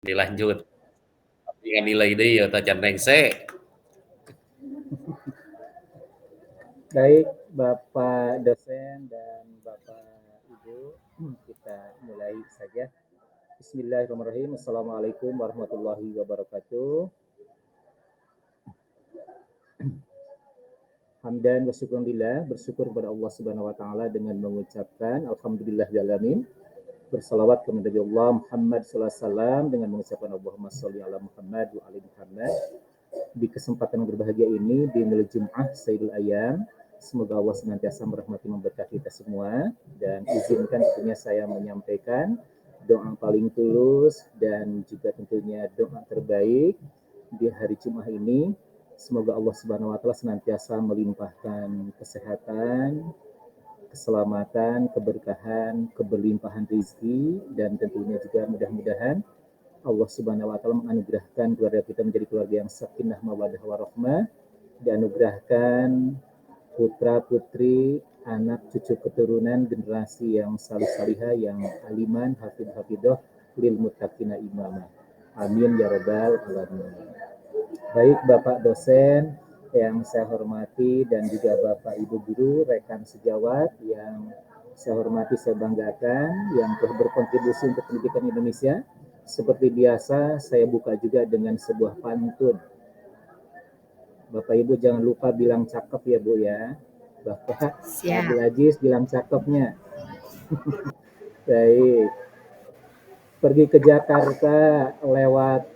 Dilanjut, tapi kan nilai deui eta can rengse. Baik, Bapak dosen dan Bapak Ibu, kita mulai saja. Bismillahirrahmanirrahim. Assalamualaikum warahmatullahi wabarakatuh. Hamdan wa syukurillah, bersyukur kepada Allah Subhanahu wa taala dengan mengucapkan alhamdulillahirabbil alamin. Bersalawat kepada Nabi Allah Muhammad sallallahu alaihi wasallam dengan mengucapkan Allahumma sholli ala Muhammad wa ali Muhammad. Di kesempatan yang berbahagia ini di malam Jumat Sayyidul Ayyam, semoga Allah senantiasa merahmati memberkati kita semua, dan izinkan tentunya saya menyampaikan doa paling tulus dan juga tentunya doa terbaik di hari Jumat ini. Semoga Allah Subhanahu wa taala senantiasa melimpahkan kesehatan, keselamatan, keberkahan, keberlimpahan rezeki, dan tentunya juga mudah-mudahan Allah Subhanahu wa taala menganugerahkan keluarga kita menjadi keluarga yang sakinah mawaddah warahmah, dianugerahkan putra-putri, anak cucu keturunan generasi yang salih salihah, yang aliman, hafid hafidah, lil muttaqina imama. Amin ya rabbal alamin. Baik Bapak dosen yang saya hormati dan juga Bapak Ibu guru, rekan sejawat yang saya hormati, saya banggakan, yang telah berkontribusi untuk pendidikan Indonesia. Seperti biasa, saya buka juga dengan sebuah pantun. Bapak Ibu jangan lupa bilang cakep ya Bu ya. Bapak Abdul Siap. Aziz bilang cakepnya. Baik. Pergi ke Jakarta lewat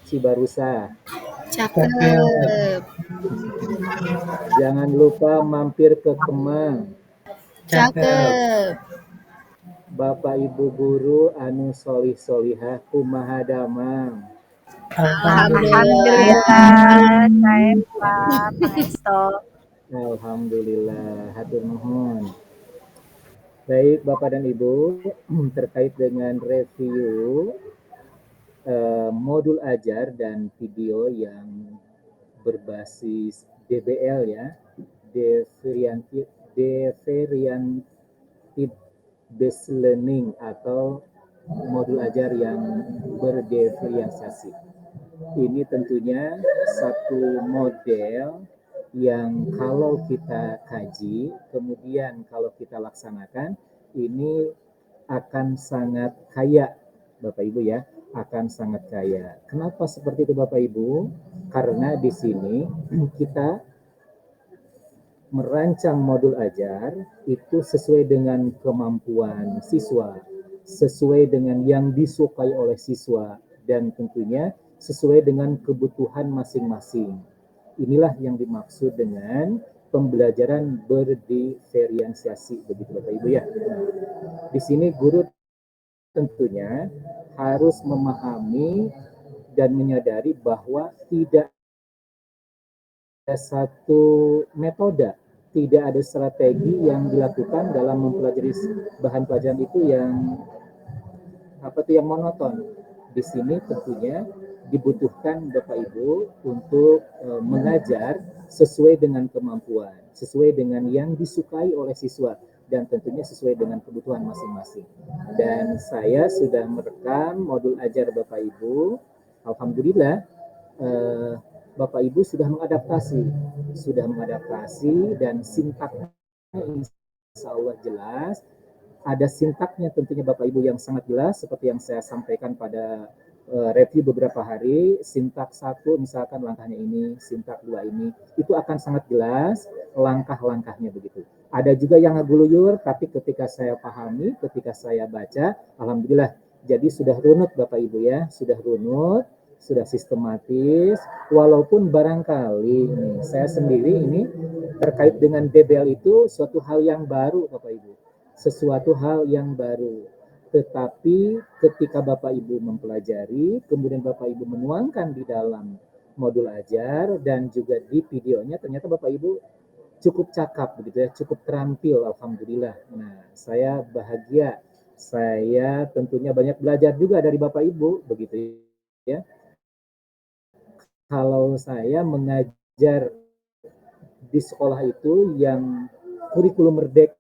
Cibarusa. Cakep. Jangan lupa mampir ke Kemang. Cakep. Bapak Ibu guru anu solih solihah kumaha damang. Alhamdulillah. Saya Pak Pangesto. Alhamdulillah, hatur nuhun. Baik Bapak dan Ibu, terkait dengan review modul ajar dan video yang berbasis DBL ya, Devariated Based Learning atau modul ajar yang berdifferensiasi. Ini tentunya satu model yang kalau kita kaji, kemudian kalau kita laksanakan, ini akan sangat kaya, Bapak Ibu ya, akan sangat kaya. Kenapa seperti itu Bapak Ibu? Karena di sini kita merancang modul ajar itu sesuai dengan kemampuan siswa, sesuai dengan yang disukai oleh siswa, dan tentunya sesuai dengan kebutuhan masing-masing. Inilah yang dimaksud dengan pembelajaran berdiferensiasi, begitu Bapak Ibu ya. Nah, di sini guru tentunya harus memahami dan menyadari bahwa tidak ada satu metode, tidak ada strategi yang dilakukan dalam mempelajari bahan pelajaran itu yang yang monoton. Di sini tentunya dibutuhkan Bapak Ibu untuk mengajar sesuai dengan kemampuan, sesuai dengan yang disukai oleh siswa, dan tentunya sesuai dengan kebutuhan masing-masing. Dan saya sudah merekam modul ajar Bapak Ibu. Alhamdulillah Bapak Ibu sudah mengadaptasi dan sintaknya insya Allah jelas. Ada sintaknya tentunya Bapak Ibu yang sangat jelas seperti yang saya sampaikan pada review beberapa hari. Sintak 1 misalkan langkahnya ini, sintak 2 ini, itu akan sangat jelas langkah-langkahnya begitu. Ada juga yang ngaguluyur, tapi ketika saya pahami, ketika saya baca, alhamdulillah jadi sudah runut Bapak Ibu ya, sudah runut, sudah sistematis, walaupun barangkali saya sendiri ini terkait dengan DBL itu suatu hal yang baru Bapak Ibu, sesuatu hal yang baru. Tetapi ketika Bapak Ibu mempelajari, kemudian Bapak Ibu menuangkan di dalam modul ajar dan juga di videonya, ternyata Bapak Ibu cukup cakap begitu ya, cukup terampil, alhamdulillah. Nah, saya bahagia. Saya tentunya banyak belajar juga dari Bapak Ibu begitu ya. Kalau saya mengajar di sekolah itu yang kurikulum merdeka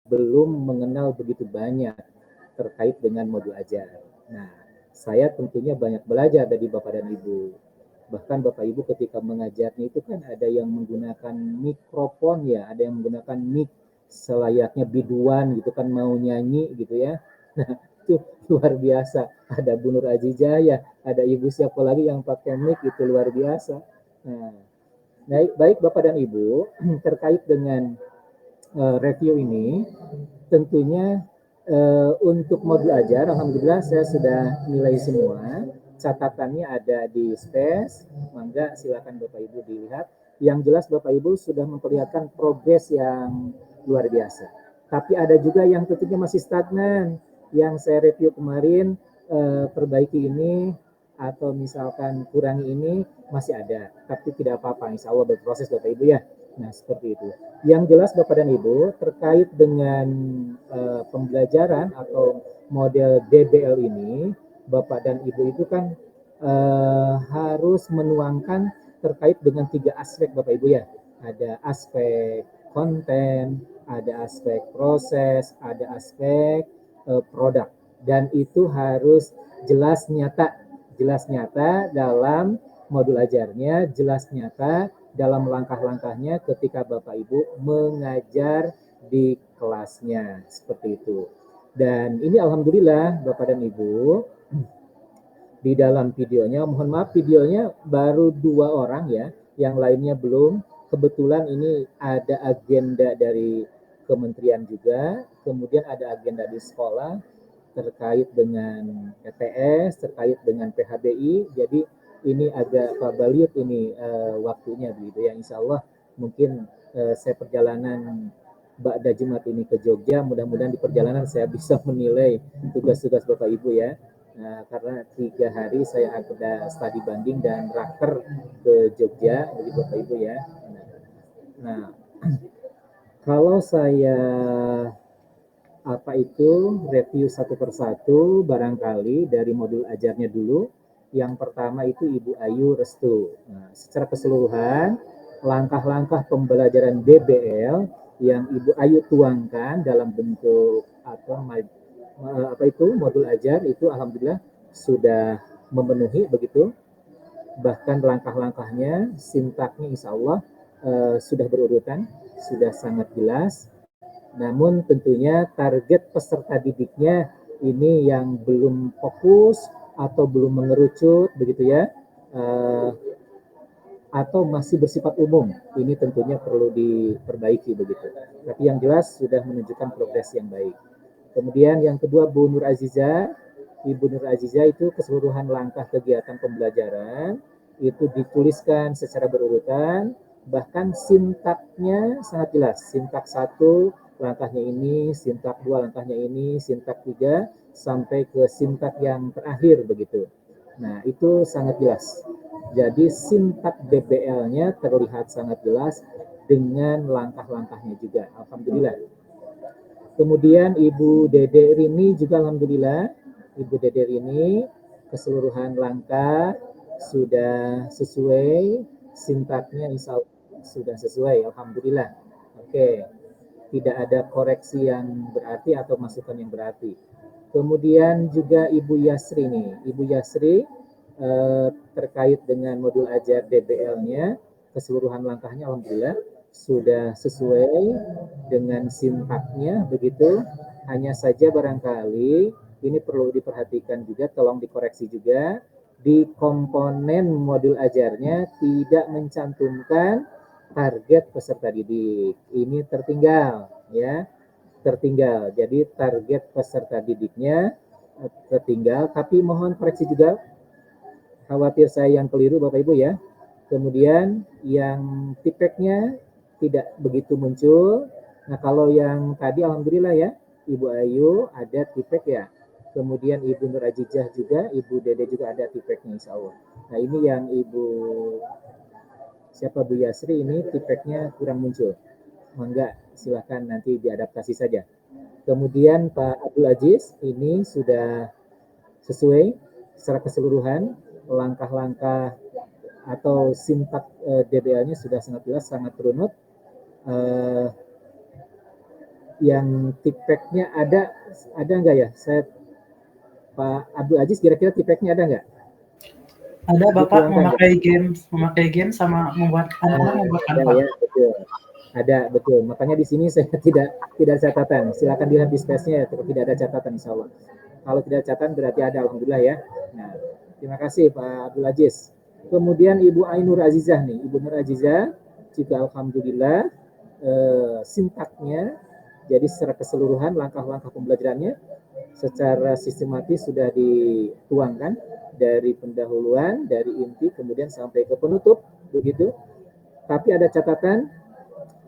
belum mengenal begitu banyak terkait dengan modul ajar. Nah, saya tentunya banyak belajar dari Bapak dan Ibu. Bahkan Bapak Ibu ketika mengajarnya itu kan ada yang menggunakan mikrofon ya, ada yang menggunakan mic selayaknya biduan gitu kan mau nyanyi gitu ya. Nah, itu luar biasa. Ada Bu Nur Azizah ya, ada Ibu siapa lagi yang pakai mic itu luar biasa. Nah, baik Bapak dan Ibu, terkait dengan review ini, tentunya untuk modul ajar, alhamdulillah saya sudah nilai semua. Catatannya ada di space, mangga silakan Bapak Ibu dilihat. Yang jelas Bapak Ibu sudah memperlihatkan progres yang luar biasa. Tapi ada juga yang tentunya masih stagnan. Yang saya review kemarin, perbaiki ini atau misalkan kurangi ini masih ada. Tapi tidak apa-apa, insya Allah berproses Bapak Ibu ya. Nah, seperti itu. Yang jelas Bapak dan Ibu, terkait dengan pembelajaran atau model DBL ini, Bapak dan Ibu itu kan harus menuangkan terkait dengan 3 aspek Bapak Ibu ya. Ada aspek konten, ada aspek proses, ada aspek produk. Dan itu harus jelas nyata dalam modul ajarnya, jelas nyata dalam langkah-langkahnya ketika Bapak Ibu mengajar di kelasnya, seperti itu. Dan ini alhamdulillah Bapak dan Ibu, di dalam videonya, mohon maaf videonya baru 2 orang ya, yang lainnya belum. Kebetulan ini ada agenda dari kementerian juga, kemudian ada agenda di sekolah terkait dengan ETS, terkait dengan PHBI. Jadi ini agak pabaliut ini waktunya begitu ya. Insya Allah mungkin saya perjalanan Ba'da Jumat ini ke Jogja, mudah-mudahan di perjalanan saya bisa menilai tugas-tugas Bapak Ibu ya. Nah, karena 3 hari saya ada studi banding dan raker ke Jogja, bagi Bapak Ibu ya. Nah, kalau saya review satu persatu barangkali dari modul ajarnya dulu. Yang pertama itu Ibu Ayu Restu. Nah, secara keseluruhan langkah-langkah pembelajaran DBL yang Ibu Ayu tuangkan dalam bentuk modul ajar itu alhamdulillah sudah memenuhi begitu. Bahkan langkah-langkahnya, sintaknya insya Allah sudah berurutan, sudah sangat jelas. Namun tentunya target peserta didiknya ini yang belum fokus atau belum mengerucut begitu ya, atau masih bersifat umum. Ini tentunya perlu diperbaiki begitu. Tapi yang jelas sudah menunjukkan progres yang baik. Kemudian yang kedua Bu Nur Azizah. Ibu Nur Azizah itu keseluruhan langkah kegiatan pembelajaran itu dituliskan secara berurutan, bahkan sintaknya sangat jelas. Sintak 1 langkahnya ini, sintak 2 langkahnya ini, sintak 3 sampai ke sintak yang terakhir begitu. Nah, itu sangat jelas. Jadi sintak DBL-nya terlihat sangat jelas dengan langkah-langkahnya juga. Alhamdulillah. Kemudian Ibu Dede Rini juga alhamdulillah, Ibu Dede Rini keseluruhan langkah sudah sesuai, sintaknya insya Allah sudah sesuai, alhamdulillah. Oke, tidak ada koreksi yang berarti atau masukan yang berarti. Kemudian juga Ibu Yasri nih, Ibu Yasri terkait dengan modul ajar DBL-nya, keseluruhan langkahnya alhamdulillah sudah sesuai dengan sintaknya begitu. Hanya saja barangkali ini perlu diperhatikan juga, tolong dikoreksi juga di komponen modul ajarnya tidak mencantumkan target peserta didik. Ini tertinggal ya, tertinggal. Jadi target peserta didiknya tertinggal, tapi mohon koreksi juga, khawatir saya yang keliru Bapak Ibu ya. Kemudian yang tipeknya tidak begitu muncul. Nah, kalau yang tadi alhamdulillah ya, Ibu Ayu ada tipek ya. Kemudian Ibu Nur Azizah juga, Ibu Dede juga ada tipeknya insya Allah. Nah, ini yang Ibu Bu Yasri ini tipeknya kurang muncul. Mangga silakan nanti diadaptasi saja. Kemudian Pak Abdul Aziz ini sudah sesuai secara keseluruhan, langkah-langkah atau sintak DBL-nya sudah sangat jelas, sangat runut. yang tipeknya ada nggak ya? Saya Pak Abdul Aziz kira-kira tipeknya ada nggak? Ada Bapak Dituangkan nggak? memakai game sama membuat anak-anak membuat Ada kanvas. ya, betul. Ada, betul. Makanya di sini saya tidak ada catatan. Silakan dilihat di space-nya ya, tidak ada catatan insya Allah. Kalau tidak ada catatan berarti ada, alhamdulillah ya. Nah, terima kasih Pak Abdul Aziz. Kemudian Ibu Ainur Azizah nih, Ibu Nur Azizah juga alhamdulillah sintaknya, jadi secara keseluruhan langkah-langkah pembelajarannya secara sistematis sudah dituangkan dari pendahuluan, dari inti, kemudian sampai ke penutup, begitu. Tapi ada catatan,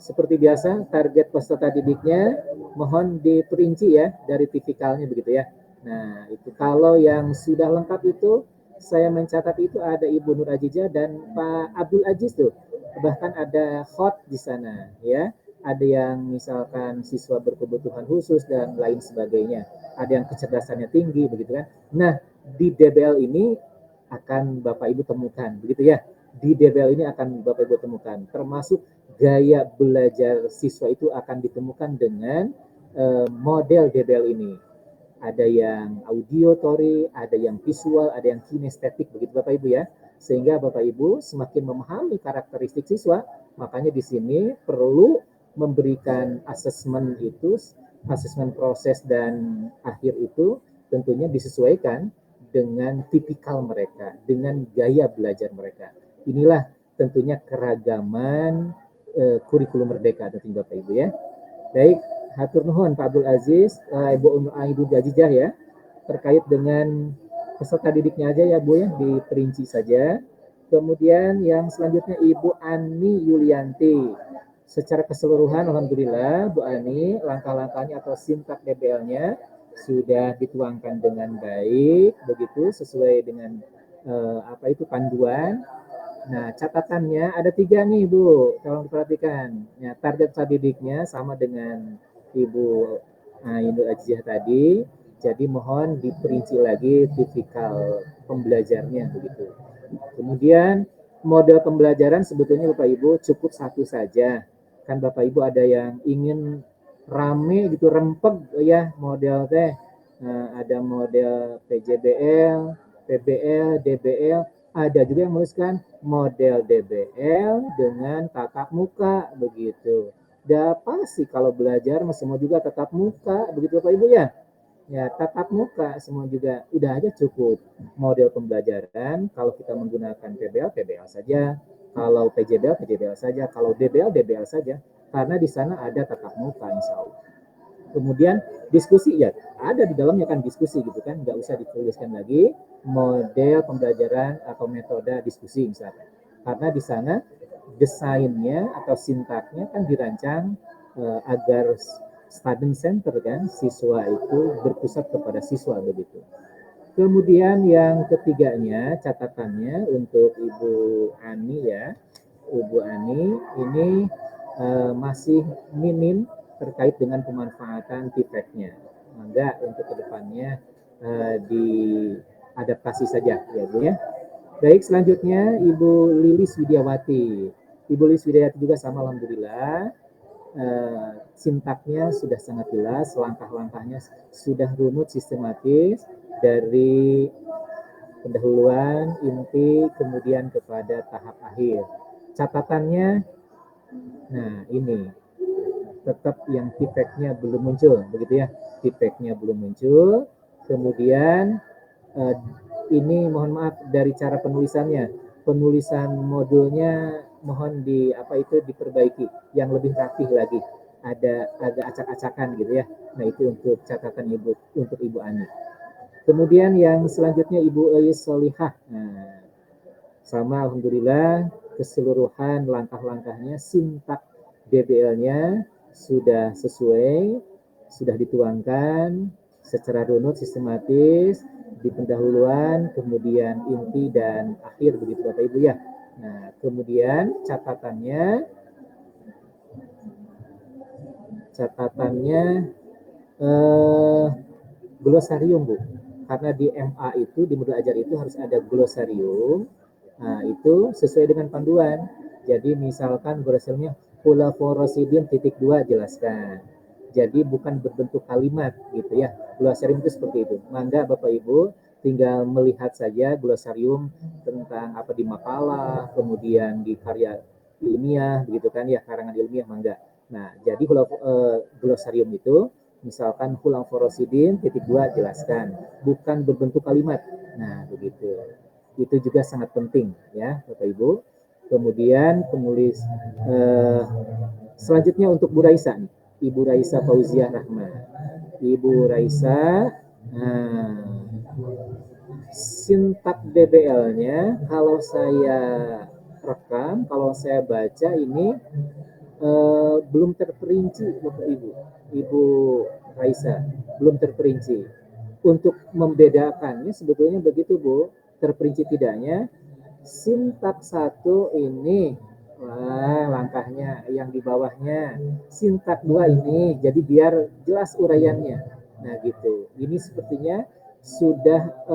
seperti biasa, target peserta didiknya mohon diperinci ya dari tipikalnya begitu ya. Nah, itu kalau yang sudah lengkap itu, saya mencatat itu ada Ibu Nur Azizah dan Pak Abdul Aziz tuh. Bahkan ada hot di sana ya. Ada yang misalkan siswa berkebutuhan khusus dan lain sebagainya. Ada yang kecerdasannya tinggi begitu kan. Nah, di DBL ini akan Bapak Ibu temukan begitu ya. Di DBL ini akan Bapak Ibu temukan termasuk gaya belajar siswa itu akan ditemukan dengan model DBL ini. Ada yang auditory, ada yang visual, ada yang kinestetik, begitu Bapak Ibu ya. Sehingga Bapak Ibu semakin memahami karakteristik siswa, makanya di sini perlu memberikan asesmen itu, asesmen proses dan akhir itu tentunya disesuaikan dengan tipikal mereka, dengan gaya belajar mereka. Inilah tentunya keragaman kurikulum merdeka tentunya Bapak Ibu ya. Baik, hatur nuhun Pak Abdul Aziz, Ibu Azizah ya, terkait dengan peserta didiknya aja ya Bu ya, diperinci saja. Kemudian yang selanjutnya Ibu Ani Yulianti. Secara keseluruhan alhamdulillah Bu Ani, langkah-langkahnya atau sintak DBL-nya sudah dituangkan dengan baik, begitu sesuai dengan panduan. Nah, catatannya ada 3 nih, Bu. Tolong diperhatikan. Ya, target didiknya sama dengan Ibu Ainul Azizah tadi. Jadi mohon diperinci lagi tipikal pembelajarnya begitu. Kemudian model pembelajaran sebetulnya Bapak Ibu cukup satu saja. Kan Bapak Ibu ada yang ingin rame gitu, rempeg ya model teh. Nah, ada model PJBL, PBL, DBL, ada juga yang menuliskan model DBL dengan tatap muka begitu. Dan pasti kalau belajar semua juga tatap muka begitu Bapak Ibu ya. Ya, tatap muka semua juga udah aja cukup. Model pembelajaran kalau kita menggunakan PBL, PBL saja. Kalau PJBL, PJBL saja. Kalau DBL, DBL saja. Karena di sana ada tatap muka insya Allah. Kemudian diskusi ya ada di dalamnya kan diskusi gitu kan, nggak usah dituliskan lagi model pembelajaran atau metode diskusi misalnya, karena di sana desainnya atau sintaknya kan dirancang agar student center kan, siswa itu berpusat kepada siswa begitu. Kemudian yang ketiganya catatannya untuk Ibu Ani ya, Ibu Ani ini masih minim terkait dengan pemanfaatan tipeknya. Maka untuk kedepannya diadaptasi saja ya Bu ya. Baik, selanjutnya Ibu Lilis Widiawati. Ibu Lilis Widiawati juga sama alhamdulillah. Sintaknya sudah sangat jelas, langkah-langkahnya sudah runut sistematis dari pendahuluan, inti, kemudian kepada tahap akhir. Catatannya, nah ini tetap yang tipeknya belum muncul, begitu ya. Tipeknya belum muncul. Kemudian ini mohon maaf dari cara penulisannya. Penulisan modulnya mohon diperbaiki, yang lebih rapih lagi. Ada agak acak-acakan gitu ya. Nah itu untuk catatan untuk Ibu Ani. Kemudian yang selanjutnya Ibu Eis Solihah. Nah, sama alhamdulillah keseluruhan langkah-langkahnya, sintak DBL-nya sudah sesuai, sudah dituangkan secara runut sistematis di pendahuluan, kemudian inti dan akhir begitu Bapak Ibu ya. Nah, kemudian catatannya glosarium Bu. Karena di MA itu di modul ajar itu harus ada glosarium. Nah, itu sesuai dengan panduan. Jadi misalkan glosariumnya pulaforosidin .2 jelaskan. Jadi bukan berbentuk kalimat gitu ya. Glosarium itu seperti itu. Mangga Bapak Ibu tinggal melihat saja glosarium tentang apa di makalah, kemudian di karya ilmiah, begitu kan ya, karangan ilmiah mangga. Nah, jadi glosarium itu misalkan hulang forosidin titik 2 jelaskan, bukan berbentuk kalimat. Nah, begitu. Itu juga sangat penting ya, Bapak Ibu. Kemudian penulis selanjutnya untuk Bu Raisa nih. Ibu Raisa Fauziah Rahma. Ibu Raisa, nah, sintak DBL-nya kalau saya rekam, kalau saya baca ini belum terperinci Bapak Ibu. Ibu Raisa belum terperinci. Untuk membedakannya sebetulnya begitu Bu, terperinci tidaknya sintak 1 ini langkahnya yang di bawahnya, sintak 2 ini, jadi biar jelas uraiannya. Nah gitu. Ini sepertinya sudah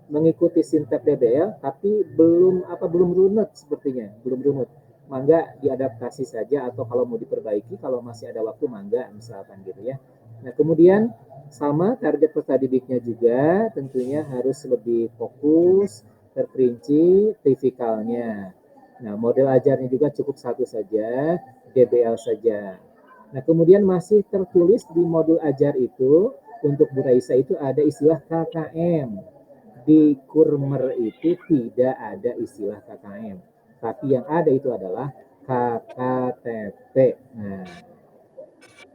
mengikuti sintak DBL, tapi belum runut sepertinya, belum runut. Mangga diadaptasi saja, atau kalau mau diperbaiki, kalau masih ada waktu mangga misalkan gitu ya. Nah kemudian sama target peserta didiknya juga tentunya harus lebih fokus, terperinci, tipikalnya. Nah model ajarnya juga cukup 1 saja, DBL saja. Nah kemudian masih tertulis di modul ajar itu untuk Bu Raisa itu ada istilah KKM. Di Kurmer itu tidak ada istilah KKM, tapi yang ada itu adalah KKTP. Nah,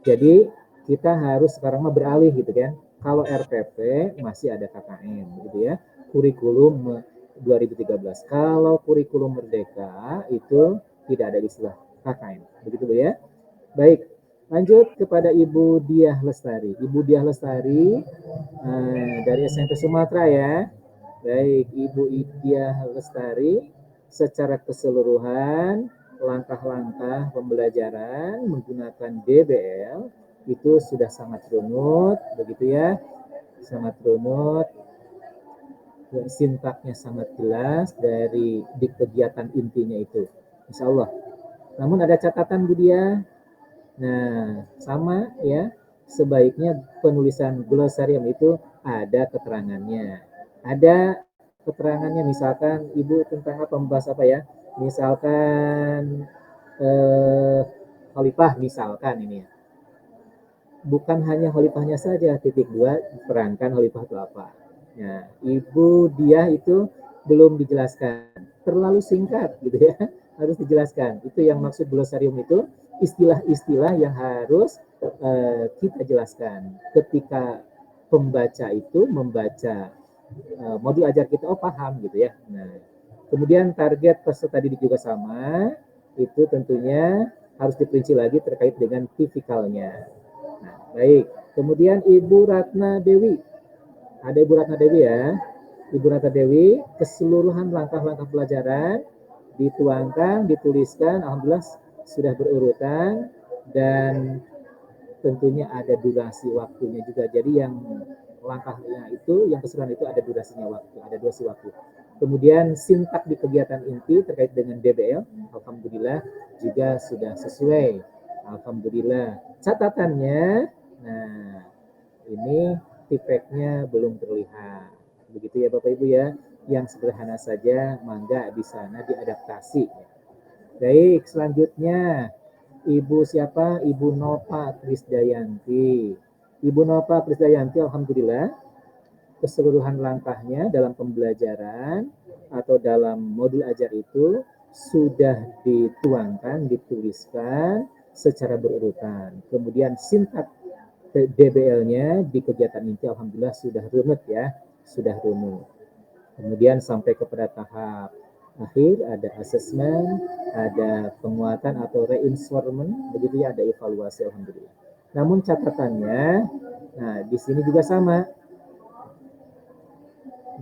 jadi kita harus sekarang beralih gitu kan. Kalau RPP masih ada KKM gitu ya. Kurikulum 2013. Kalau kurikulum Merdeka itu tidak ada istilah KKM. Begitu Bu ya. Baik, lanjut kepada Ibu Diah Lestari. Ibu Diah Lestari dari SMP Sumatera ya. Baik, Ibu Diah Lestari, secara keseluruhan langkah-langkah pembelajaran menggunakan DBL itu sudah sangat runut, begitu ya, sangat runut, sintaknya sangat jelas dari di kegiatan intinya itu, Insya Allah. Namun ada catatan Bu Diah, nah sama ya, sebaiknya penulisan glosarium itu ada keterangannya. Ada keterangannya, misalkan Ibu tentang apa, membahas apa ya? Misalkan khalifah misalkan ini ya. Bukan hanya khalifahnya saja, titik 2 terangkan khalifah itu apa. Nah, Ibu dia itu belum dijelaskan. Terlalu singkat gitu ya. Harus dijelaskan. Itu yang maksud glosarium itu, istilah-istilah yang harus kita jelaskan. Ketika pembaca itu membaca modul ajar kita, oh paham gitu ya. Nah, kemudian target peserta didik juga sama, itu tentunya harus diperinci lagi terkait dengan tipikalnya. Nah, baik. Kemudian Ibu Ratna Dewi. Ada Ibu Ratna Dewi ya. Ibu Ratna Dewi, keseluruhan langkah-langkah pelajaran dituangkan, dituliskan, alhamdulillah sudah berurutan, dan tentunya ada durasi waktunya juga. Jadi yang langkahnya itu, yang keseluruhan itu ada durasinya waktu, ada durasi waktu. Kemudian sintak di kegiatan inti terkait dengan DBL, alhamdulillah juga sudah sesuai. Alhamdulillah. Catatannya, nah ini tipeknya belum terlihat. Begitu ya Bapak Ibu ya. Yang sederhana saja, mangga di sana diadaptasi. Baik, selanjutnya Ibu siapa? Ibu Nova Krisdayanti. Ibu Nova Krisdayanti, alhamdulillah keseluruhan langkahnya dalam pembelajaran atau dalam modul ajar itu sudah dituangkan, dituliskan secara berurutan. Kemudian sintak DBL-nya di kegiatan inti alhamdulillah sudah runut ya, sudah runut. Kemudian sampai kepada tahap akhir ada asesmen, ada penguatan atau reinforcement, begitu ya, ada evaluasi alhamdulillah. Namun catatannya, nah di sini juga sama.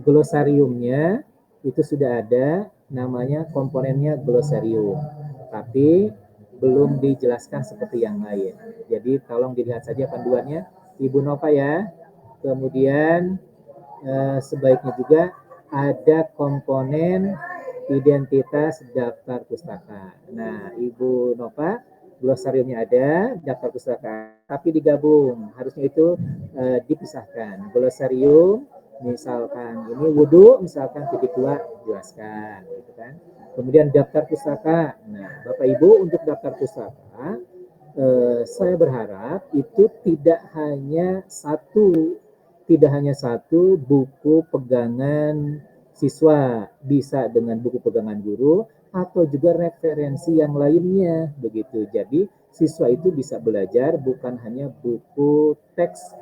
Glosariumnya itu sudah ada, namanya komponennya glosarium, tapi belum dijelaskan seperti yang lain. Jadi tolong dilihat saja panduannya, Ibu Nova ya. Kemudian sebaiknya juga ada komponen identitas daftar pustaka. Nah, Ibu Nova, glosariumnya ada, daftar pustaka, tapi digabung. Harusnya itu dipisahkan. Glosarium, misalkan ini wudhu, misalkan titik 2 jelaskan, gitu kan. Kemudian daftar pustaka. Nah, Bapak Ibu untuk daftar pustaka, saya berharap itu tidak hanya satu buku pegangan siswa, bisa dengan buku pegangan guru atau juga referensi yang lainnya begitu. Jadi siswa itu bisa belajar bukan hanya buku teks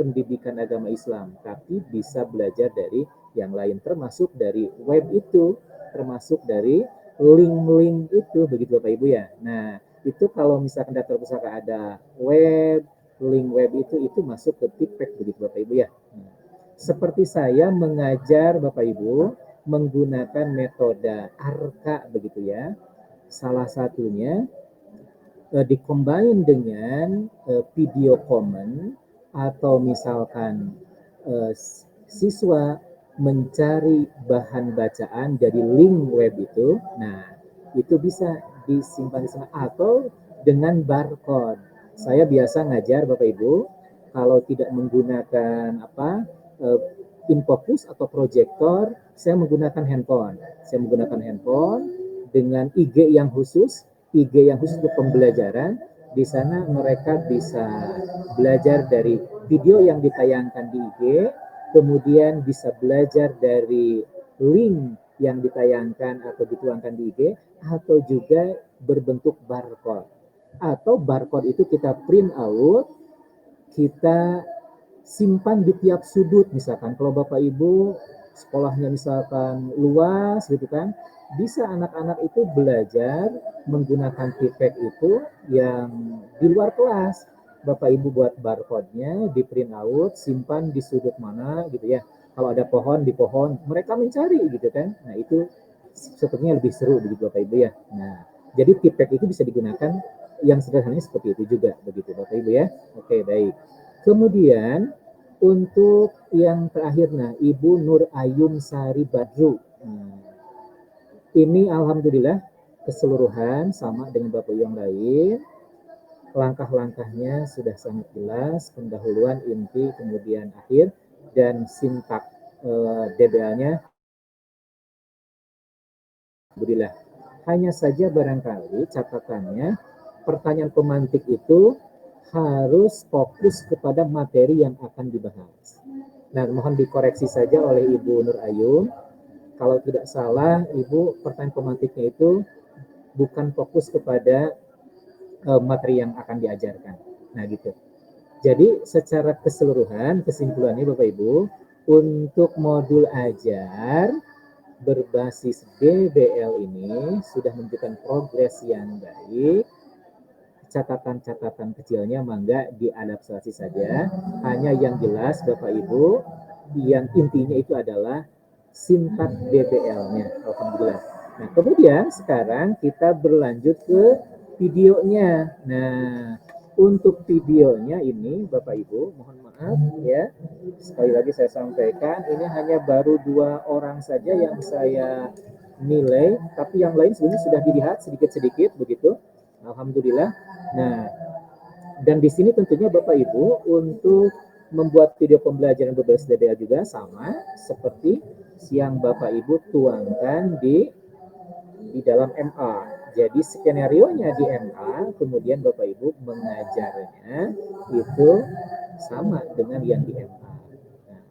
pendidikan agama Islam, tapi bisa belajar dari yang lain, termasuk dari web itu, termasuk dari link-link itu, begitu Bapak Ibu ya. Nah, itu kalau misalkan daftar pustaka ada web, link web itu masuk ke Tipek, begitu Bapak Ibu ya. Nah, seperti saya mengajar Bapak Ibu menggunakan metode ARKA begitu ya. Salah satunya dikombin dengan video comment, atau misalkan siswa mencari bahan bacaan dari link web itu. Nah, itu bisa disimpan di sana atau dengan barcode. Saya biasa ngajar Bapak Ibu kalau tidak menggunakan infocus atau proyektor, saya menggunakan handphone. Saya menggunakan handphone dengan IG yang khusus untuk pembelajaran. Di sana mereka bisa belajar dari video yang ditayangkan di IG, kemudian bisa belajar dari link yang ditayangkan atau dituangkan di IG, atau juga berbentuk barcode. Atau barcode itu kita print out, kita simpan di tiap sudut. Misalkan kalau Bapak Ibu sekolahnya misalkan luas gitu kan, bisa anak-anak itu belajar menggunakan Tipek itu yang di luar kelas. Bapak Ibu buat barcode-nya, di print out, simpan di sudut mana gitu ya. Kalau ada pohon, di pohon, mereka mencari gitu kan. Nah, itu sepertinya lebih seru begitu Bapak Ibu ya. Nah, jadi Tipek itu bisa digunakan yang sederhananya seperti itu juga begitu Bapak Ibu ya. Oke, baik. Kemudian untuk yang terakhir, nah, Ibu Nur Ayun Sari Badru. Nah, ini alhamdulillah keseluruhan sama dengan Bapak yang lain. Langkah-langkahnya sudah sangat jelas, pendahuluan, inti, kemudian akhir, dan sintak DBA-nya. Alhamdulillah. Hanya saja barangkali catatannya, pertanyaan pemantik itu harus fokus kepada materi yang akan dibahas. Nah, mohon dikoreksi saja oleh Ibu Nur Ayun. Kalau tidak salah, Ibu, pertanyaan pemantiknya itu bukan fokus kepada materi yang akan diajarkan. Nah, gitu. Jadi, secara keseluruhan, kesimpulannya Bapak Ibu, untuk modul ajar berbasis DBL ini sudah menunjukkan progres yang baik. Catatan-catatan kecilnya mangga diadaptasi saja. Hanya yang jelas Bapak Ibu, yang intinya itu adalah sintak DBL-nya. Alhamdulillah. Nah, kemudian sekarang kita berlanjut ke videonya. Nah, untuk videonya ini Bapak Ibu, mohon maaf ya. Sekali lagi saya sampaikan, ini hanya baru 2 orang saja yang saya nilai, tapi yang lain sebenarnya sudah dilihat sedikit-sedikit begitu. Alhamdulillah. Nah, dan di sini tentunya Bapak Ibu untuk membuat video pembelajaran berbasis DBL juga sama seperti yang Bapak Ibu tuangkan di dalam MA. Jadi skenario-nya di MA, kemudian Bapak Ibu mengajarnya itu sama dengan yang di MA. Nah,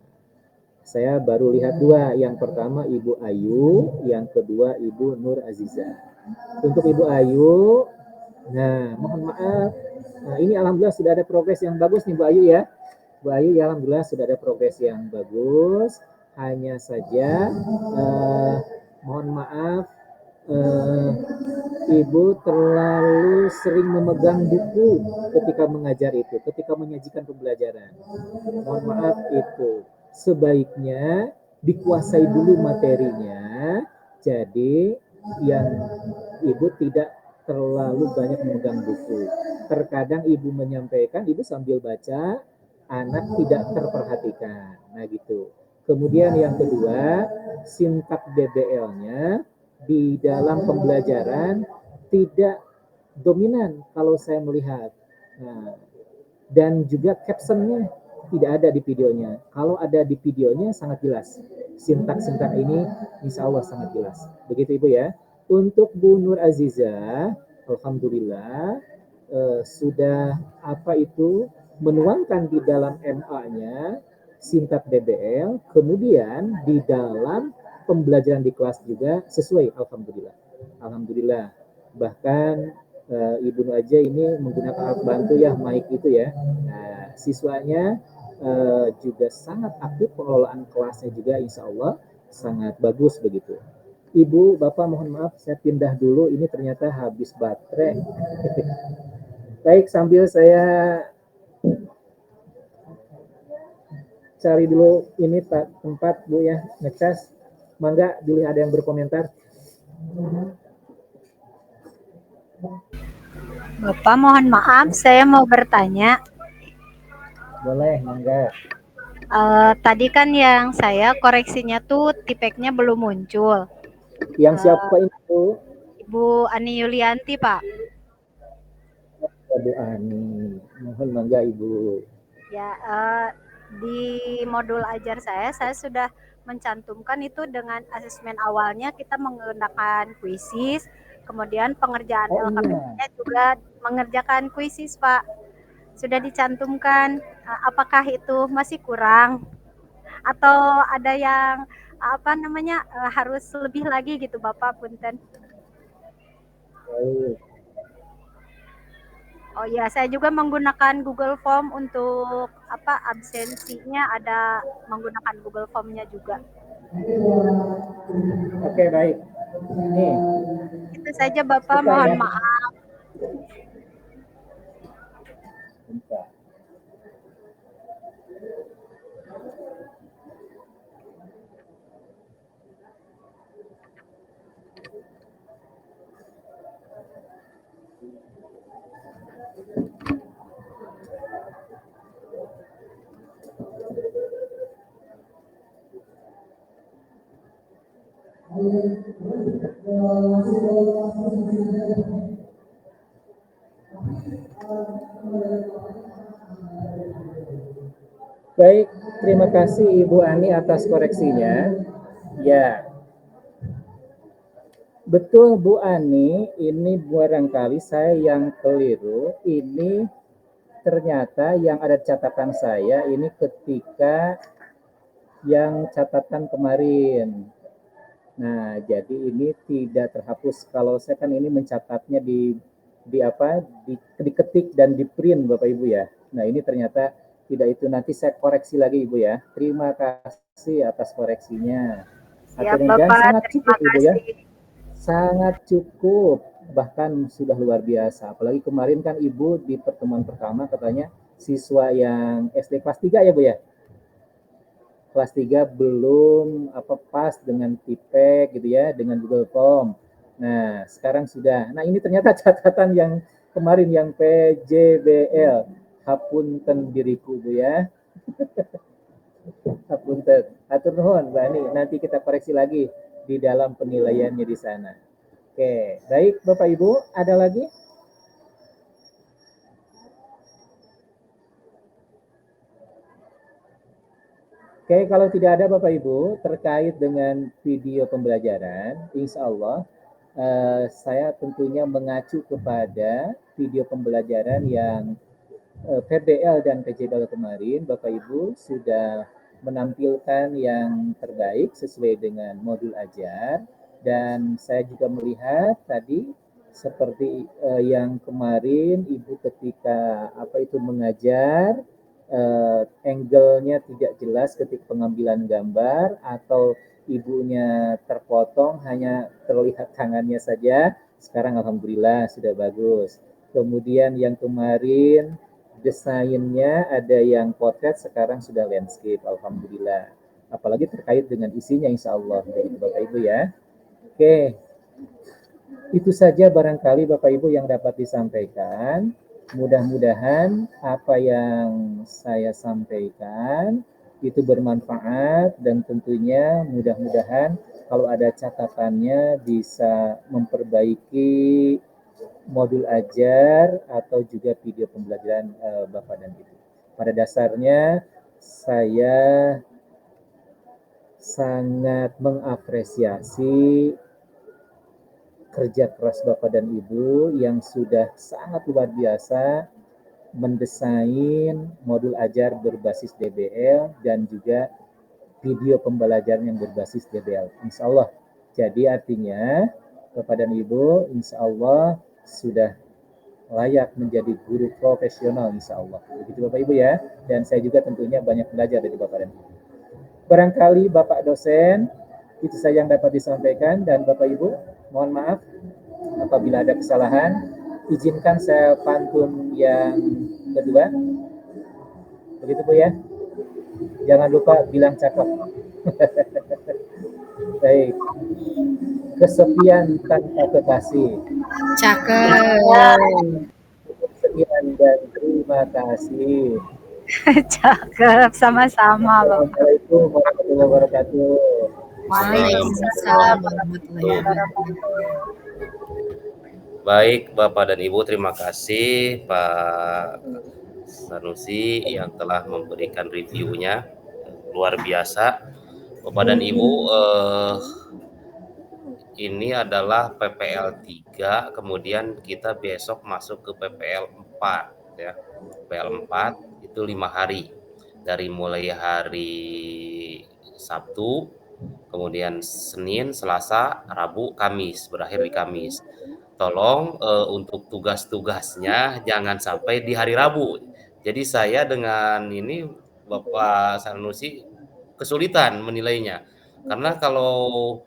saya baru lihat 2. Yang pertama Ibu Ayu, yang kedua Ibu Nur Aziza. Untuk Ibu Ayu, nah, mohon maaf. Nah, ini alhamdulillah sudah ada progres yang bagus nih Bu Ayu ya. Bu Ayu ya, alhamdulillah sudah ada progres yang bagus. Hanya saja mohon maaf, Ibu terlalu sering memegang buku ketika mengajar itu, ketika menyajikan pembelajaran. Mohon maaf itu. Sebaiknya dikuasai dulu materinya. Jadi yang Ibu tidak terlalu banyak memegang buku. Terkadang Ibu menyampaikan, Ibu sambil baca, anak tidak terperhatikan. Nah, gitu. Kemudian yang kedua, sintak DBL-nya di dalam pembelajaran tidak dominan kalau saya melihat. Nah, dan juga captionnya tidak ada di videonya. Kalau ada di videonya sangat jelas. Sintak-sintak ini insya Allah sangat jelas. Begitu Ibu ya. Untuk Bu Nur Aziza, alhamdulillah sudah menuangkan di dalam MA-nya sintak DBL, kemudian di dalam pembelajaran di kelas juga sesuai, alhamdulillah. Alhamdulillah. Bahkan Ibu Nur aja ini menggunakan alat bantu ya, mic itu ya. Nah, siswanya juga sangat aktif, pengelolaan kelasnya juga insya Allah sangat bagus begitu. Ibu, Bapak mohon maaf saya pindah dulu, ini ternyata habis baterai. Baik, sambil saya cari dulu ini tempat Bu ya, ngecas. Mangga dulu ada yang berkomentar. Bapak mohon maaf, saya mau bertanya. Boleh, mangga. Tadi kan yang saya koreksinya tuh tipeknya belum muncul. Yang siapa ini Bu? Ibu Ani Yulianti, Pak. Bu Ani. Mohon mangga Ibu. Ya, di modul ajar saya sudah mencantumkan itu dengan asesmen awalnya kita menggunakan kuisis, kemudian pengerjaan LKPP-nya juga mengerjakan kuisis, Pak. Sudah dicantumkan. Apakah itu masih kurang? Atau ada yang harus lebih lagi gitu, Bapak Punten? Oh iya, saya juga menggunakan Google Form untuk absensinya, ada menggunakan Google Form-nya juga. Oke, baik. Nih. Itu saja Bapak, mohon maaf. Bentar. Baik, terima kasih Ibu Ani atas koreksinya. Ya, betul Bu Ani, ini barangkali saya yang keliru. Ini ternyata yang ada catatan saya ini ketika yang catatan kemarin. Nah, jadi ini tidak terhapus. Kalau saya kan ini mencatatnya diketik dan di print Bapak Ibu ya. Nah, ini ternyata tidak itu, nanti saya koreksi lagi Ibu ya. Terima kasih atas koreksinya. Siap Bapak, sangat terima cukup Ibu kasih. ya. Sangat cukup, bahkan sudah luar biasa. Apalagi kemarin kan Ibu di pertemuan pertama katanya siswa yang SD kelas 3 ya Bu ya. Kelas 3 belum pas dengan tipek gitu ya, dengan Google Form. Nah, sekarang sudah. Nah, ini ternyata catatan yang kemarin yang PJBL. Hapunten diriku Bu ya. Hapunten. Atur nuhun Mbak Ani, nanti kita koreksi lagi di dalam penilaiannya di sana. Oke, baik Bapak Ibu, ada lagi? Oke, kalau tidak ada Bapak Ibu terkait dengan video pembelajaran, insya Allah saya tentunya mengacu kepada video pembelajaran yang PBL dan PJBL kemarin. Bapak Ibu sudah menampilkan yang terbaik sesuai dengan modul ajar, dan saya juga melihat tadi seperti yang kemarin Ibu ketika mengajar, angle-nya tidak jelas ketika pengambilan gambar, atau ibunya terpotong hanya terlihat tangannya saja. Sekarang alhamdulillah sudah bagus. Kemudian yang kemarin desainnya ada yang potret, sekarang sudah landscape, alhamdulillah. Apalagi terkait dengan isinya insya Allah, begitu Bapak Ibu ya. Oke, itu saja barangkali Bapak Ibu yang dapat disampaikan. Mudah-mudahan apa yang saya sampaikan itu bermanfaat, dan tentunya mudah-mudahan kalau ada catatannya bisa memperbaiki modul ajar atau juga video pembelajaran Bapak dan Ibu. Pada dasarnya saya sangat mengapresiasi kerja keras Bapak dan Ibu yang sudah sangat luar biasa mendesain modul ajar berbasis DBL dan juga video pembelajaran yang berbasis DBL. Insya Allah. Jadi artinya Bapak dan Ibu insya Allah sudah layak menjadi guru profesional insya Allah. Begitu Bapak Ibu ya. Dan saya juga tentunya banyak belajar dari Bapak dan Ibu. Barangkali Bapak dosen, itu saja yang dapat disampaikan. Dan Bapak Ibu, mohon maaf apabila ada kesalahan. Izinkan saya pantun yang kedua. Begitu Bu ya. Jangan lupa bilang cakep. Baik. Kesepian tanpa kekasih. Cakep. Sekian dan terima kasih. Cakep, sama-sama Bapak. Assalamualaikum warahmatullahi wabarakatuh. Waalaikumsalam warahmatullahi wabarakatuh. Baik Bapak dan Ibu, terima kasih Pak Sanusi yang telah memberikan reviewnya, luar biasa. Bapak dan Ibu, ini adalah PPL 3, kemudian kita besok masuk ke PPL 4 ya. PPL 4 itu 5 hari. Dari mulai hari Sabtu, kemudian Senin, Selasa, Rabu, Kamis, berakhir di Kamis. Tolong untuk tugas-tugasnya jangan sampai di hari Rabu. Jadi saya dengan ini Bapak Sanusi kesulitan menilainya. Karena kalau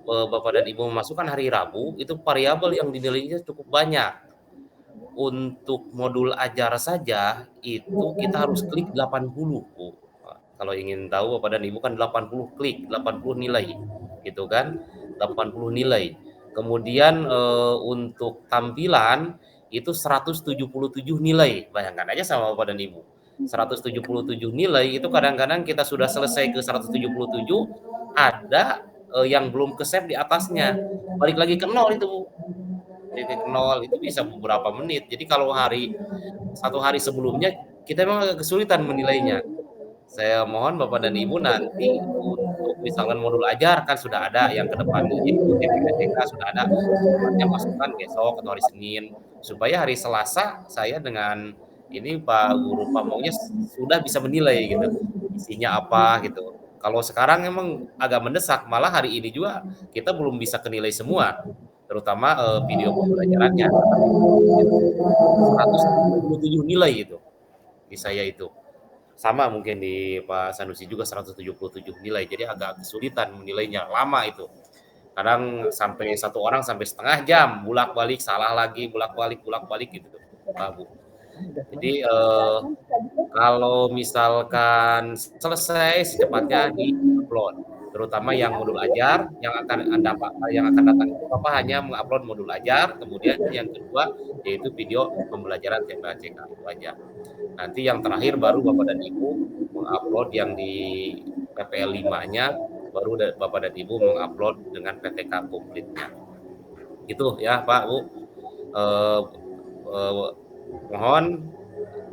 Bapak dan Ibu memasukkan hari Rabu, itu variabel yang dinilainya cukup banyak. Untuk modul ajar saja, itu kita harus klik 80. Bu. Kalau ingin tahu Bapak dan Ibu kan 80 klik, 80 nilai. Gitu kan, 80 nilai. Kemudian untuk tampilan, itu 177 nilai. Bayangkan aja sama Bapak dan Ibu. 177 nilai, itu kadang-kadang kita sudah selesai ke 177, ada yang belum ke-save di atasnya, balik lagi ke 0 itu Bu. Titik 0 itu bisa beberapa menit. Jadi kalau satu hari sebelumnya kita memang agak kesulitan menilainya. Saya mohon Bapak dan Ibu nanti untuk misalkan modul ajar kan sudah ada yang ke depannya, yaitu TPK sudah ada, tempatnya masukkan besok atau hari Senin, supaya hari Selasa saya dengan ini Pak Guru Pamongnya sudah bisa menilai gitu, isinya apa gitu. Kalau sekarang memang agak mendesak, malah hari ini juga kita belum bisa kenilai semua, terutama video pembelajarannya. 177 nilai itu di saya itu. Sama mungkin di Pak Sanusi juga 177 nilai, jadi agak kesulitan menilainya, lama itu. Kadang sampai satu orang sampai setengah jam, bolak-balik, salah lagi, bolak-balik gitu Pak Bu. Jadi kalau misalkan selesai secepatnya di-upload, terutama yang modul ajar yang akan datang itu Bapak hanya mengupload modul ajar, kemudian yang kedua yaitu video pembelajaran TPACK itu aja. Nanti yang terakhir baru Bapak dan Ibu mengupload yang di PPL 5-nya, baru Bapak dan Ibu mengupload dengan PTK komplitnya. Gitu ya Pak Bu. Mohon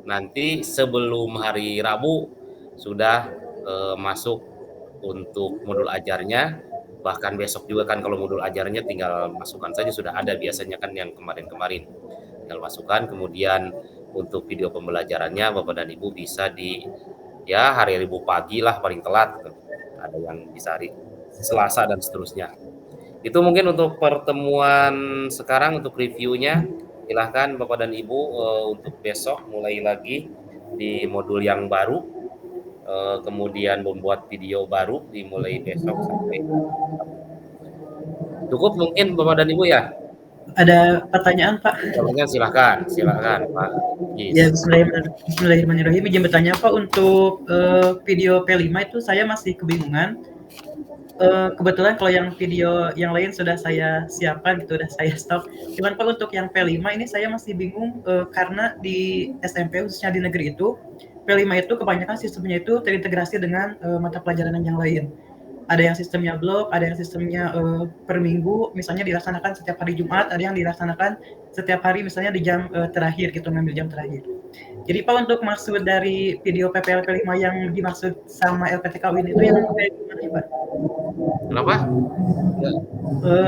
nanti sebelum hari Rabu sudah masuk untuk modul ajarnya, bahkan besok juga kan kalau modul ajarnya tinggal masukkan saja, sudah ada biasanya kan yang kemarin-kemarin, tinggal masukkan. Kemudian untuk video pembelajarannya Bapak dan Ibu bisa di hari Rabu pagi lah paling telat, ada yang bisa hari Selasa dan seterusnya. Itu mungkin untuk pertemuan sekarang untuk reviewnya. Silahkan Bapak dan Ibu untuk besok mulai lagi di modul yang baru, kemudian membuat video baru dimulai besok sampai cukup mungkin Bapak dan Ibu ya. Ada pertanyaan Pak? Silakan Pak. Ya, Bismillahirrahmanirrahim. Izin bertanya Pak, untuk video P5 itu saya masih kebingungan. Kebetulan kalau yang video yang lain sudah saya siapkan gitu, sudah saya stok. Cuman Pak untuk yang P5 ini saya masih bingung karena di SMP khususnya di negeri itu P5 itu kebanyakan sistemnya itu terintegrasi dengan mata pelajaran yang lain. ada yang sistemnya blok, ada yang sistemnya per minggu, misalnya dilaksanakan setiap hari Jumat, ada yang dilaksanakan setiap hari misalnya di jam terakhir gitu, ngambil jam terakhir. Jadi Pak, untuk maksud dari video PPL P5 yang dimaksud sama LPTK UIN itu yang kayak gimana Pak? Kenapa?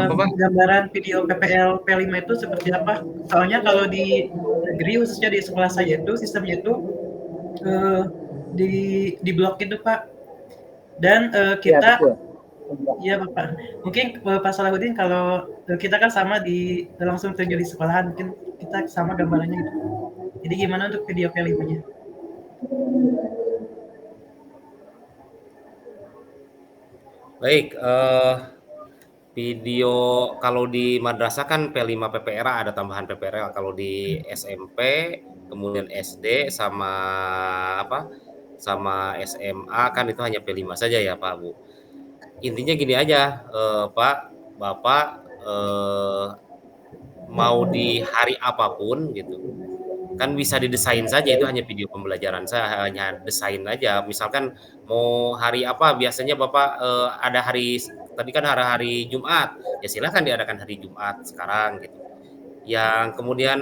Apa, Pak? Gambaran video PPL P5 itu seperti apa? Soalnya kalau di negeri, khususnya di sekolah saya itu, sistemnya itu di blok itu Pak. Dan kita, ya Bapak, mungkin Pak Salahuddin, kalau kita kan sama langsung terjun di sekolahan, mungkin kita sama gambarannya gitu. Jadi gimana untuk video P5-nya? Baik, video kalau di madrasah kan P5 PPRA, ada tambahan PPRA. Kalau di SMP, kemudian SD sama sama SMA kan itu hanya P5 saja ya Pak Bu. Intinya gini aja, Pak, Bapak, mau di hari apapun gitu, kan bisa didesain saja, itu hanya video pembelajaran saya, hanya desain aja. Misalkan mau hari apa, biasanya Bapak ada hari, tadi kan hari Jumat, ya silahkan diadakan hari Jumat sekarang gitu. Yang kemudian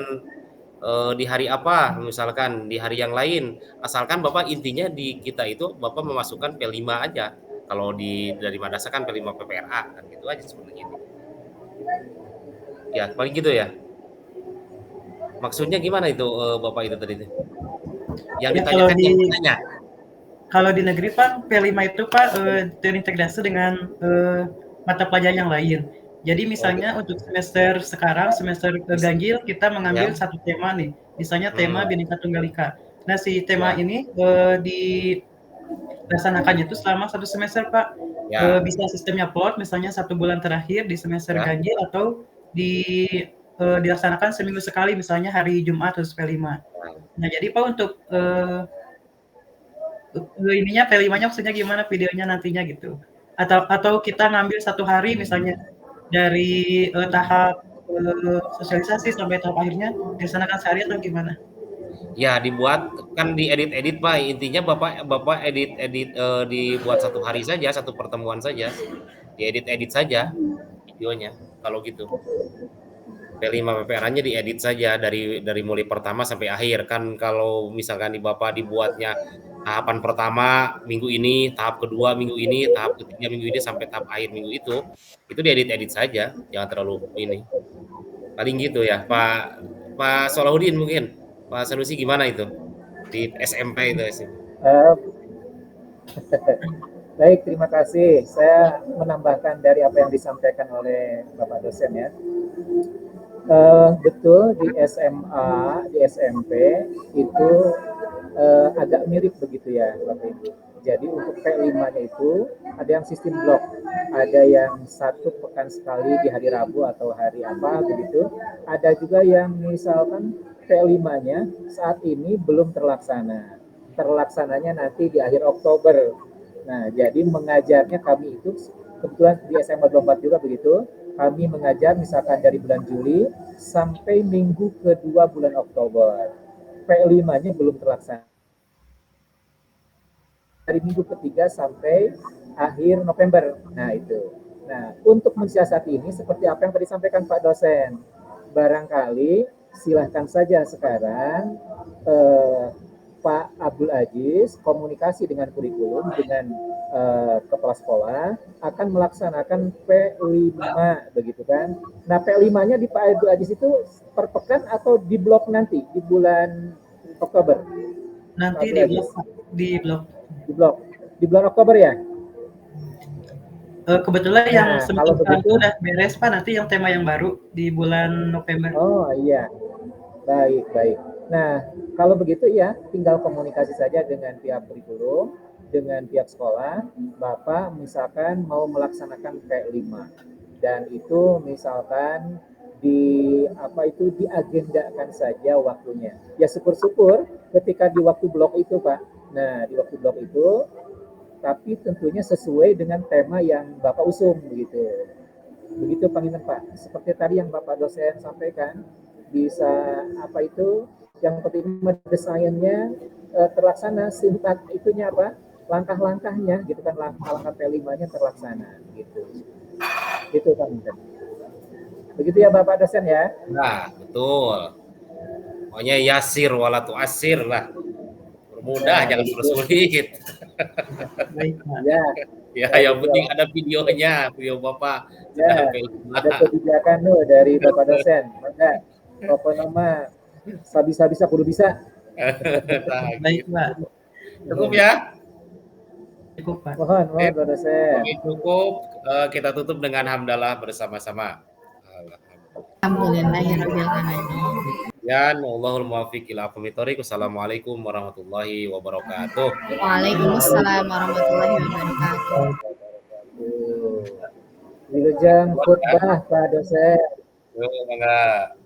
di hari apa, misalkan di hari yang lain, asalkan Bapak intinya di kita itu Bapak memasukkan P5 aja. Kalau dari madrasah kan P5 PPRA kan gitu aja sebenarnya. Ya paling gitu ya. Maksudnya gimana itu Bapak itu tadi? Yang Ya, ditanyakan yang mananya? Kalau di negeri Pak, P5 itu Pak terintegrasi dengan mata pelajaran yang lain. Jadi misalnya untuk semester sekarang, semester ganjil, kita mengambil satu tema nih. Misalnya tema Bhinneka Tunggal Ika. Nah, si tema ini dilaksanakannya itu selama 1 semester Pak. Bisa sistemnya plot, misalnya 1 bulan terakhir di semester ganjil, atau dilaksanakan seminggu sekali, misalnya hari Jumat atau P5. Nah, jadi Pak, untuk ininya P5-nya maksudnya gimana videonya nantinya gitu? Atau kita ngambil 1 hari misalnya dari tahap sosialisasi sampai tahap akhirnya dilaksanakan sehari atau gimana? Ya dibuat, kan diedit Pak, intinya Bapak edit dibuat 1 hari saja, 1 pertemuan saja, diedit saja videonya kalau gitu. P5 PPRA-nya diedit saja dari mulai pertama sampai akhir. Kan kalau misalkan Bapak dibuatnya tahapan pertama minggu ini, tahap kedua minggu ini, tahap ketiga minggu ini, sampai tahap akhir minggu itu diedit saja, jangan terlalu ini. Paling gitu ya Pak Salahuddin. Mungkin Pak Sanusi gimana itu di SMP itu? Baik, terima kasih. Saya menambahkan dari apa yang disampaikan oleh Bapak dosen ya. Betul, di SMA, di SMP itu agak mirip begitu ya Bapak Ibu. Jadi untuk P5-nya itu ada yang sistem blok, ada yang 1 pekan sekali di hari Rabu atau hari apa begitu. Ada juga yang misalkan P5-nya saat ini belum terlaksana. Terlaksananya nanti di akhir Oktober. Nah, jadi mengajarnya kami itu kebetulan di SMA 24 juga begitu. Kami mengajar misalkan dari bulan Juli sampai minggu kedua bulan Oktober. P5-nya belum terlaksana. Dari minggu ketiga sampai akhir November. Nah, itu. Nah, untuk mensiasati ini seperti apa yang tadi disampaikan Pak dosen. Barangkali silahkan saja sekarang Pak Abdul Aziz komunikasi dengan kurikulum, dengan kepala sekolah akan melaksanakan P5 begitu kan. Nah, P5-nya di Pak Abdul Aziz itu per pekan atau di blok nanti di bulan Oktober? Nanti di bulan Oktober ya. Kebetulan yang semester 1 udah beres Pak, nanti yang tema yang baru di bulan November. Oh iya, baik. Nah, kalau begitu ya tinggal komunikasi saja dengan pihak kurikulum, dengan pihak sekolah. Bapak misalkan mau melaksanakan P5 dan itu misalkan diagendakan saja waktunya. Ya syukur-syukur ketika di waktu blok itu Pak. Nah, di waktu blok itu tapi tentunya sesuai dengan tema yang Bapak usung begitu. Begitu Panglima Pak. Seperti tadi yang Bapak dosen sampaikan, bisa yang penting desainnya terlaksana, sintak itunya langkah-langkahnya gitu kan, langkah-langkah P5-nya terlaksana gitu. Itu kan. Begitu ya Bapak dosen ya. Nah, betul. Pokoknya yasir wala tu'asir lah. Mudah, jangan sulit. Baik, Pak. Ya. Ya, yang penting ada videonya, video Bapak. Ya, ada kebijakan tuh dari Bapak dosen. Maka apa nama bisa kudu bisa. Baik, Pak. Cukup ya? Cukup, Pak. Mohon Bapak dosen. Oke, cukup. Kita tutup dengan hamdalah bersama-sama. Alhamdulillahirabbil alamin. Ya, Allahul muwaffiq ila aqwamit thoriq. Assalamualaikum warahmatullahi wabarakatuh. Waalaikumsalam warahmatullahi wabarakatuh. Wilujeng khutbah Pak dosen. Yo, mangga.